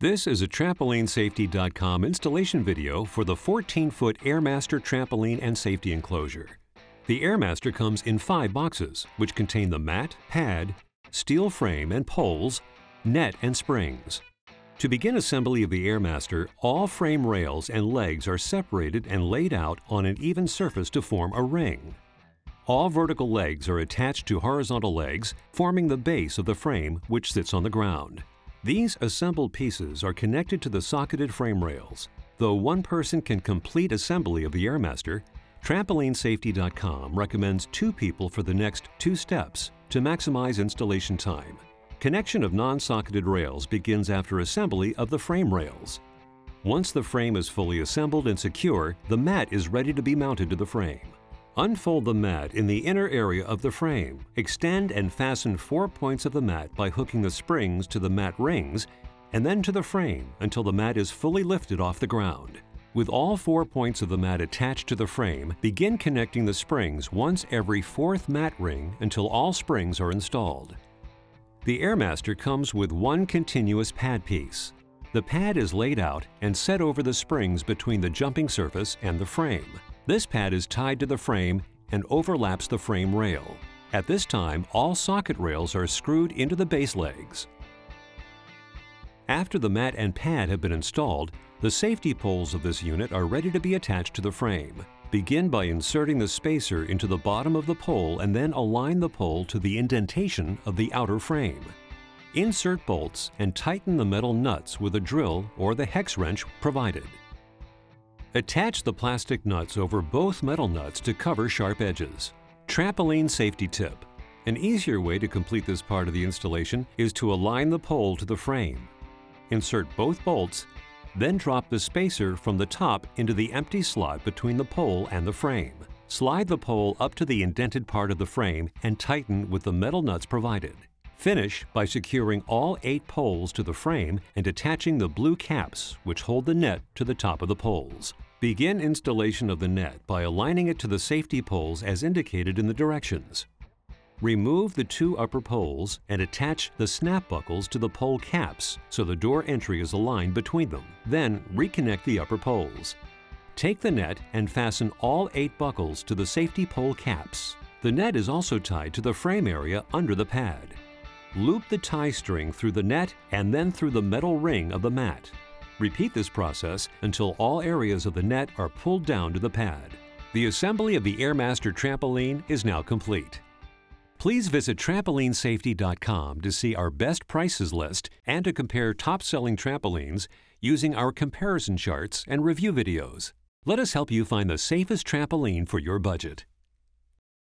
This is a TrampolineSafety.com installation video for the 14-foot Airmaster trampoline and safety enclosure. The Airmaster comes in 5 boxes, which contain the mat, pad, steel frame and poles, net and springs. To begin assembly of the Airmaster, all frame rails and legs are separated and laid out on an even surface to form a ring. All vertical legs are attached to horizontal legs, forming the base of the frame, which sits on the ground. These assembled pieces are connected to the socketed frame rails. Though one person can complete assembly of the Airmaster, TrampolineSafety.com recommends 2 people for the next 2 steps to maximize installation time. Connection of non-socketed rails begins after assembly of the frame rails. Once the frame is fully assembled and secure, the mat is ready to be mounted to the frame. Unfold the mat in the inner area of the frame. Extend and fasten 4 points of the mat by hooking the springs to the mat rings and then to the frame until the mat is fully lifted off the ground. With all 4 points of the mat attached to the frame, begin connecting the springs once every 4th mat ring until all springs are installed. The Airmaster comes with 1 continuous pad piece. The pad is laid out and set over the springs between the jumping surface and the frame. This pad is tied to the frame and overlaps the frame rail. At this time, all socket rails are screwed into the base legs. After the mat and pad have been installed, the safety poles of this unit are ready to be attached to the frame. Begin by inserting the spacer into the bottom of the pole and then align the pole to the indentation of the outer frame. Insert bolts and tighten the metal nuts with a drill or the hex wrench provided. Attach the plastic nuts over both metal nuts to cover sharp edges. Trampoline safety tip. An easier way to complete this part of the installation is to align the pole to the frame. Insert both bolts, then drop the spacer from the top into the empty slot between the pole and the frame. Slide the pole up to the indented part of the frame and tighten with the metal nuts provided. Finish by securing all 8 poles to the frame and attaching the blue caps, which hold the net, to the top of the poles. Begin installation of the net by aligning it to the safety poles as indicated in the directions. Remove the 2 upper poles and attach the snap buckles to the pole caps so the door entry is aligned between them. Then reconnect the upper poles. Take the net and fasten all 8 buckles to the safety pole caps. The net is also tied to the frame area under the pad. Loop the tie string through the net and then through the metal ring of the mat. Repeat this process until all areas of the net are pulled down to the pad. The assembly of the Airmaster trampoline is now complete. Please visit TrampolineSafety.com to see our best prices list and to compare top-selling trampolines using our comparison charts and review videos. Let us help you find the safest trampoline for your budget.